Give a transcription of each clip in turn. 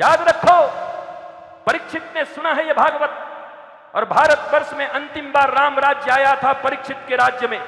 याद रखो, परीक्षित ने सुना है यह भागवत, और भारतवर्ष में अंतिम बार राम राज्य आया था परीक्षित के राज्य में।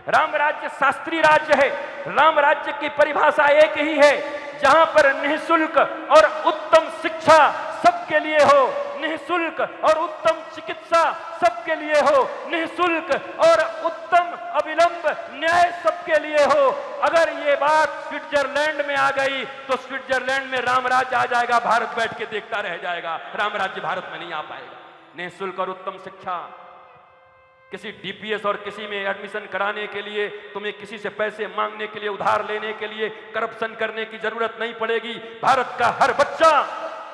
राम राज्य शास्त्रीय राज्य है। राम राज्य की परिभाषा एक ही है, जहां पर निःशुल्क और उत्तम शिक्षा सबके लिए हो, निःशुल्क और उत्तम चिकित्सा सबके लिए हो, निःशुल्क और उत्तम अविलंब न्याय सबके लिए हो। अगर ये बात स्विट्जरलैंड में आ गई तो स्विट्जरलैंड में राम राज्य आ जाएगा, भारत बैठ के देखता रह जाएगा, राम राज्य भारत में नहीं आ पाएगा। निःशुल्क और उत्तम शिक्षा, किसी डीपीएस और किसी में एडमिशन कराने के लिए तुम्हें किसी से पैसे मांगने के लिए, उधार लेने के लिए, करप्शन करने की जरूरत नहीं पड़ेगी। भारत का हर बच्चा,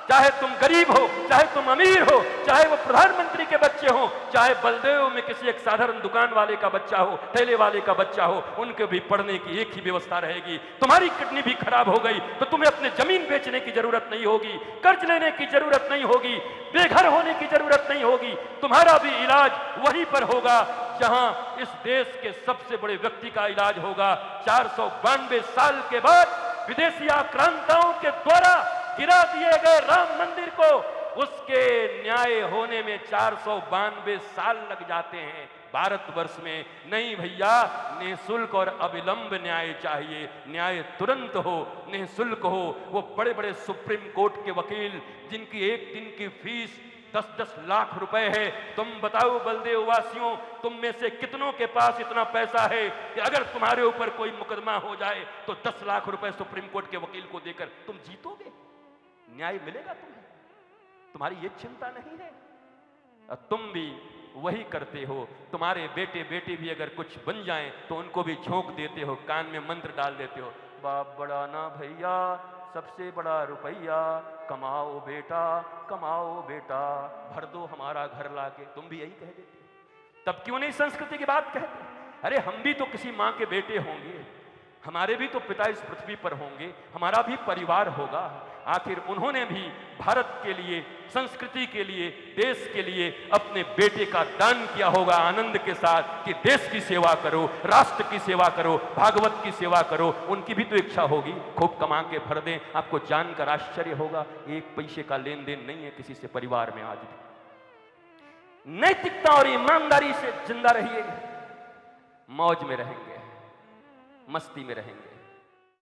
चाहे तुम गरीब हो, चाहे तुम अमीर हो, चाहे वो प्रधानमंत्री के बच्चे हो, चाहे बलदेव में किसी एक साधारण दुकान वाले का बच्चा हो, ठेले वाले का बच्चा हो, उनके भी पढ़ने की एक ही व्यवस्था रहेगी। तुम्हारी किडनी भी खराब हो गई तो तुम्हें अपने जमीन बेचने की जरूरत नहीं होगी, कर्ज लेने की जरूरत नहीं होगी, बेघर होने की जरूरत नहीं होगी। तुम्हारा भी इलाज वहीं पर होगा जहां इस देश के सबसे बड़े व्यक्ति का इलाज होगा। 492 साल के बाद विदेशी आक्रांताओं के द्वारा गिरा दिए गए राम मंदिर को, उसके न्याय होने में 492 साल लग जाते हैं। भारतवर्ष में नहीं भैया, निःशुल्क और अविलंब न्याय चाहिए, न्याय तुरंत हो, निःशुल्क हो। वो बड़े बड़े सुप्रीम कोर्ट के वकील जिनकी एक दिन की फीस 10-10 लाख रुपए है, तुम बताओ बलदेव वासियों, तुम में से कितनों के पास इतना पैसा है कि अगर तुम्हारे ऊपर कोई मुकदमा हो जाए तो 10 लाख रुपए सुप्रीम कोर्ट के वकील को देकर तुम जीतोगे? न्याय मिलेगा तुम्हें? तुम्हारी ये चिंता नहीं है? तुम भी वही करते हो। तुम्हारे बेटे बेटी भी अगर कुछ बन जाएं तो उनको भी झोंक देते हो, कान में मंत्र डाल देते हो, बाप बड़ा ना भैया, सबसे बड़ा रुपया, कमाओ बेटा, कमाओ बेटा, भर दो हमारा घर लाके। तुम भी यही कह देते हो। तब क्यों नहीं संस्कृति की बात कहते? अरे हम भी तो किसी माँ के बेटे होंगे, हमारे भी तो पिता इस पृथ्वी पर होंगे, हमारा भी परिवार होगा। आखिर उन्होंने भी भारत के लिए, संस्कृति के लिए, देश के लिए अपने बेटे का दान किया होगा आनंद के साथ कि देश की सेवा करो, राष्ट्र की सेवा करो, भागवत की सेवा करो। उनकी भी तो इच्छा होगी खूब कमा के भर दें। आपको जानकर आश्चर्य होगा, एक पैसे का लेन देन नहीं है किसी से परिवार में आज भी। नैतिकता और ईमानदारी से जिंदा रहिए, मौज में रहेंगे, मस्ती में रहेंगे।